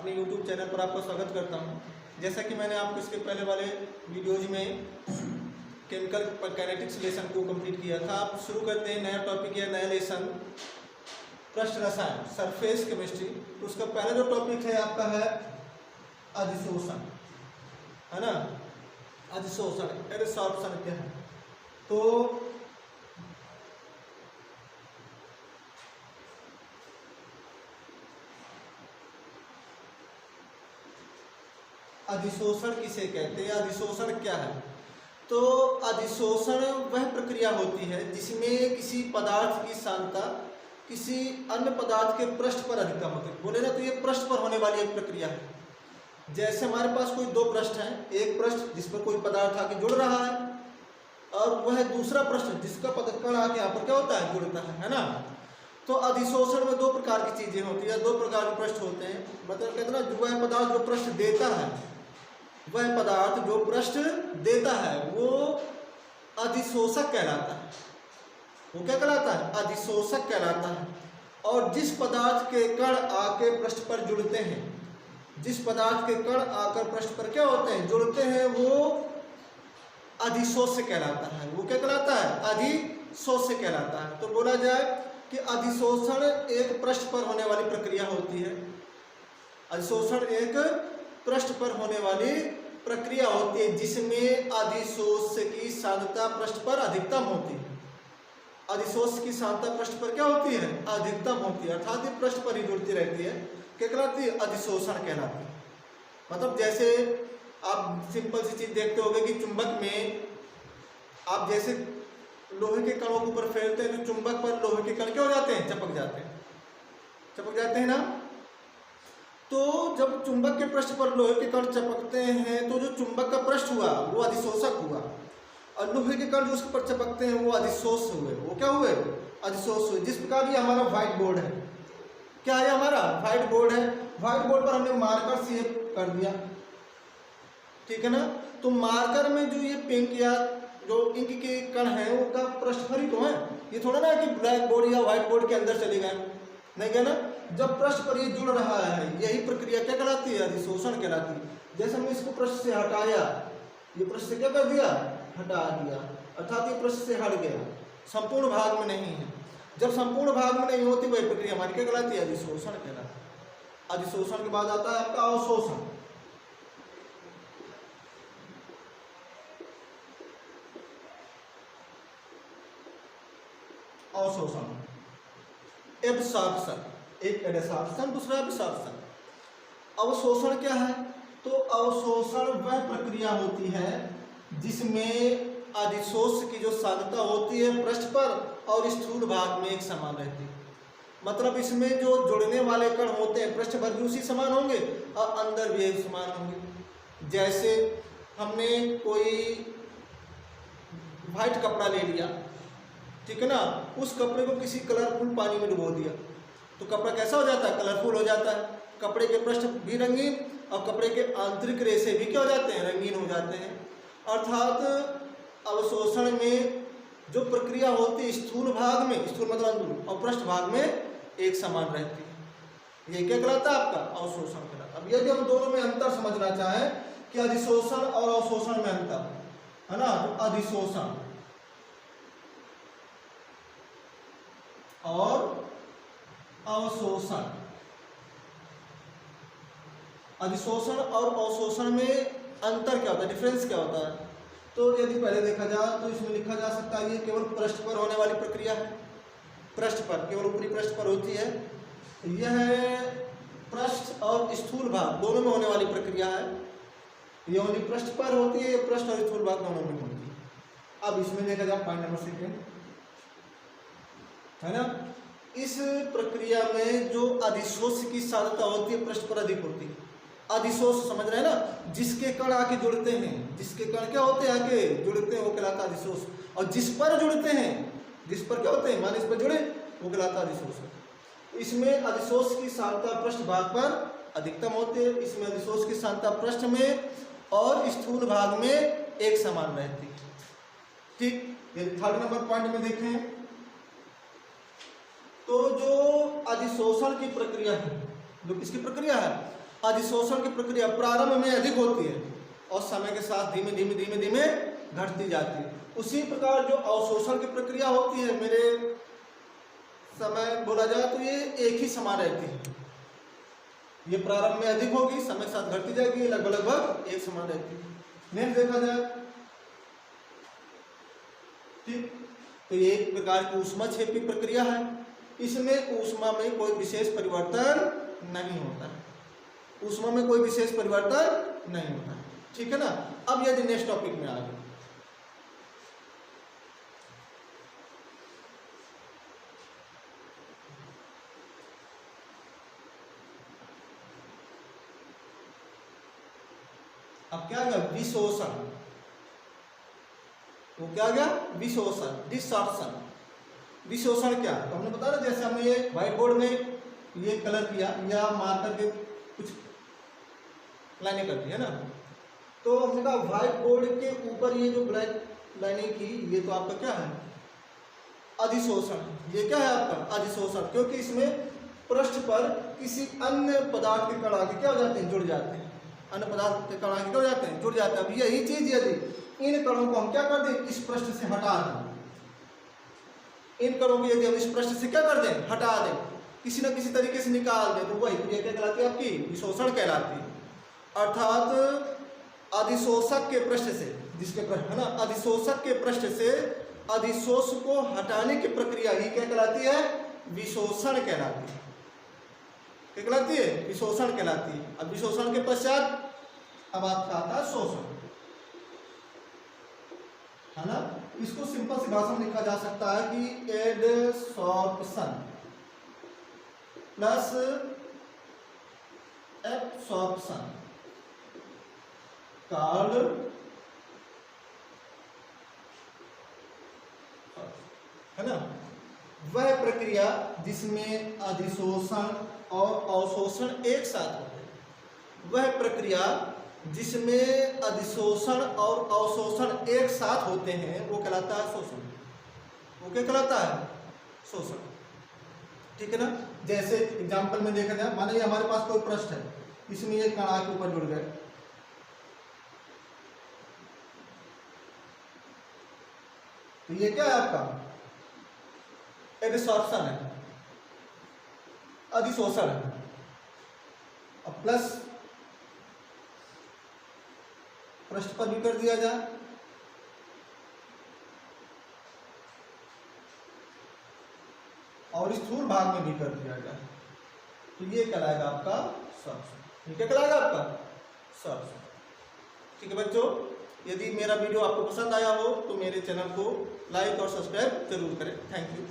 अपने YouTube channel पर आपका स्वागत करता हूं। जैसा कि मैंने आपको इसके पहले वाले वीडियोज में केमिकल काइनेटिक्स लेसन को कंप्लीट किया था। आप शुरू करते हैं नया टॉपिक या नया लेसन, पृष्ठ रसायन, सरफेस केमिस्ट्री। तो उसका पहला जो टॉपिक है आपका है अधिशोषण, है ना। अधिशोषण, एडसॉर्प्शन क्या है? तो अधिशोषण किसे कहते हैं, अधिशोषण क्या है? तो अधिशोषण वह प्रक्रिया होती है जिसमें किसी पदार्थ की सांद्रता किसी अन्य पदार्थ के पृष्ठ पर अधिकतम होती है। बोले ना, तो ये पृष्ठ पर होने वाली एक प्रक्रिया है। जैसे हमारे पास कोई दो पृष्ठ हैं, एक पृष्ठ जिस पर कोई पदार्थ आके जुड़ रहा है और वह दूसरा पृष्ठ जिसका कण आके यहाँ पर क्या होता है, जुड़ता है ना। तो अधिशोषण में दो प्रकार की चीजें होती है, दो प्रकार के पृष्ठ होते हैं। मतलब कहते ना, वह पदार्थ जो पृष्ठ देता है, वह पदार्थ जो पृष्ठ देता है वो अधिशोषक कहलाता है। वो क्या कहलाता है? अधिशोषक कहलाता है। और जिस पदार्थ के कण आके पृष्ठ पर जुड़ते हैं, जिस पदार्थ के कण आकर पृष्ठ पर क्या होते हैं, जुड़ते हैं, वो अधिशोष्य कहलाता है। वो क्या कहलाता है? अधिशोष्य कहलाता है। तो बोला जाए कि अधिशोषण एक पृष्ठ पर होने वाली प्रक्रिया होती है। अधिशोषण एक पृष्ठ पर होने वाली प्रक्रिया होती है जिसमें अधिशोष्य की सांद्रता पृष्ठ पर अधिकतम होती है। अधिशोष्य की सांद्रता पृष्ठ पर क्या होती है? अधिकतम होती है, अर्थात ये पृष्ठ पर ही जुड़ती रहती है। क्या कहलाती है? अधिशोषण कहलाती है। मतलब जैसे आप सिंपल सी चीज देखते होंगे कि चुंबक में आप जैसे लोहे के कणों के ऊपर फेरते हैं तो चुंबक पर लोहे के कण क्या हो जाते हैं? चिपक जाते हैं, चिपक जाते हैं ना। तो जब चुंबक के पृष्ठ पर लोहे के कण चिपकते हैं तो जो चुंबक का पृष्ठ हुआ वो अधिशोषक हुआ, और लोहे के कण जो उसके पर चिपकते हैं वो अधिशोष हुए। वो क्या हुए? अधिशोष हुए। जिस प्रकार ये हमारा व्हाइट बोर्ड है, क्या है हमारा? व्हाइट बोर्ड है। व्हाइट बोर्ड पर हमने मार्कर से कर दिया, ठीक है ना। तो मार्कर में जो ये पिंक या जो इंक के कण हैं उनका पृष्ठ पर ही तो है। ये थोड़ा ना कि ब्लैक बोर्ड या व्हाइट बोर्ड के अंदर चले गए, नहीं गए ना। जब पृष्ठ पर ये जुड़ रहा है, यही प्रक्रिया क्या कहलाती है? अधिशोषण कहलाती है। जैसे हमने इसको पृष्ठ से हटाया, ये पृष्ठ से क्या कर दिया? हटा दिया, अर्थात ये पृष्ठ से हट गया, संपूर्ण भाग में नहीं है। जब संपूर्ण भाग में नहीं होती वही प्रक्रिया हमारी क्या कहलाती है? अधिशोषण कहलाती है। अधिशोषण के बाद आता है आपका अवशोषण। अवशोषण, एब्सॉर्प्शन, एक एडसॉर्प्शन, दूसरा एब्सॉर्प्शन। अवशोषण क्या है? तो अवशोषण वह प्रक्रिया होती है जिसमें अधिशोष्य की जो सांद्रता होती है पृष्ठ पर और स्थूल भाग में एक समान रहती है। मतलब इसमें जो जुड़ने वाले कण होते हैं पृष्ठ पर भी उसी समान होंगे और अंदर भी एक समान होंगे। जैसे हमने कोई व्हाइट कपड़ा ले लिया, ठीक है ना, उस कपड़े को किसी कलरफुल पानी में डुबो दिया तो कपड़ा कैसा हो जाता है? कलरफुल हो जाता है। कपड़े के पृष्ठ भी रंगीन और कपड़े के आंतरिक रेशे भी क्या हो जाते हैं? रंगीन हो जाते हैं। अर्थात अवशोषण में जो प्रक्रिया होती है स्थूल भाग में, स्थूल मतलब अंदर, और पृष्ठ भाग में एक समान रहती है। ये क्या कहलाता है? आपका अवशोषण कहलाता है। अब यदि हम दोनों में अंतर समझना चाहें कि अधिशोषण और अवशोषण में अंतर है ना, तो अधिशोषण और अवशोषण, अधिशोषण और अवशोषण में अंतर क्या होता है, डिफरेंस क्या होता है? तो यदि पहले देखा जाए तो इसमें लिखा जा सकता है ये केवल पृष्ठ पर होने वाली प्रक्रिया है। पृष्ठ पर, केवल ऊपरी पृष्ठ पर होती है। यह पृष्ठ और स्थूल भाग दोनों में होने वाली प्रक्रिया है। ये ओनली पृष्ठ पर होती है, ये पृष्ठ और स्थूल भाग दोनों में होती है। अब इसमें देखा जाए पॉइंट नंबर सेकेंड, है ना। इस प्रक्रिया में जो अधिशोष्य की सांद्रता होती है पृष्ठ पर अधिक होती है। अधिशोष समझ रहे हैं ना, जिसके कण आके जुड़ते हैं, जिसके कण क्या होते हैं आके जुड़ते हैं वो कहलाता है अधिशोष। और जिस पर जुड़ते हैं, जिस पर क्या होते हैं, मान इस पर जुड़े, वो कहलाता है अधिशोष। इसमें अधिशोष की सांद्रता पृष्ठ भाग पर अधिकतम होती है, इसमें अधिशोष की सांद्रता पृष्ठ में और स्थूल भाग में एक समान रहती है। ठीक, ये थर्ड नंबर पॉइंट में देखें तो जो अधिशोषण की प्रक्रिया है, जो किसकी प्रक्रिया है? अधिशोषण की प्रक्रिया प्रारंभ में अधिक होती है और समय के साथ धीमे धीमे धीमे धीमे घटती जाती है। उसी प्रकार जो अवशोषण की प्रक्रिया होती है मेरे समय बोला जाए तो ये एक ही समान रहती है। ये प्रारंभ में अधिक होगी, समय के साथ घटती जाएगी, लगभग एक समान रहती है। नेक्स्ट देखा जाए, ठीक, तो ये एक प्रकार की ऊष्माक्षेपी प्रक्रिया है। इसमें ऊष्मा में कोई विशेष परिवर्तन नहीं होता है, ऊष्मा में कोई विशेष परिवर्तन नहीं होता है, ठीक है ना। अब यदि नेक्स्ट टॉपिक में आ गए, अब क्या गया, विशोषण। तो क्या गया, विशोषण, डिसॉर्प्शन। विशोषण क्या, तो हमने बताया जैसे हमने ये व्हाइट बोर्ड में ये कलर किया या मार्कर के कुछ लाइनें कर दी है ना, तो हमने कहा व्हाइट बोर्ड के ऊपर ये जो ब्लैक लाइनें की, ये तो आपका क्या है, अधिशोषण। ये क्या है आपका अधिशोषण, क्योंकि इसमें पृष्ठ पर किसी अन्य पदार्थ के कण आके क्या हो जाते हैं, जुड़ जाते हैं, अन्य पदार्थ के कण आके क्या हो जाते हैं, जुड़ जाते हैं। अब यही चीज यदि इन कणों को हम क्या कर दें, इस पृष्ठ से हटा दें, इन कणों को यदि हम इस पृष्ठ से क्या कर दें, हटा दें, किसी न किसी तरीके से निकाल दें, तो वही क्रिया क्या कहलाती है, आपकी विशोषण कहलाती है। अर्थात अधिशोषक के पृष्ठ से, जिसके पृष्ठ है ना, अधिशोषक के पृष्ठ से अधिशोष को हटाने की प्रक्रिया ही क्या कहलाती है, विशोषण कहलाती है। क्या कहलाती है, विशोषण कहलाती है। अब विशोषण के पश्चात अब आपका आता है शोषण, है ना। इसको सिंपल सी भाषा में लिखा जा सकता है कि एडसॉर्प्शन प्लस एब्सॉर्प्शन कॉल्ड, है ना, वह प्रक्रिया जिसमें अधिशोषण और अवशोषण एक साथ होते हैं, वह प्रक्रिया जिसमें अधिशोषण और अवशोषण एक साथ होते हैं वो कहलाता है शोषण। वो क्या कहलाता है, शोषण, ठीक है ना। जैसे एग्जांपल में देखा जाए, माने हमारे पास कोई पृष्ठ है, इसमें ये कण आके ऊपर जुड़ गए, तो ये क्या है आपका एडिसॉर्प्शन है, अधिशोषण है। अब प्लस पृष्ठ पर भी कर दिया जाए, और स्थूल भाग में भी कर दिया जाए, तो ये कहलाएगा आपका शोषण। ये क्या कहलाएगा आपका शोषण, ठीक है बच्चों। यदि मेरा वीडियो आपको पसंद आया हो तो मेरे चैनल को लाइक और सब्सक्राइब जरूर करें। Thank you.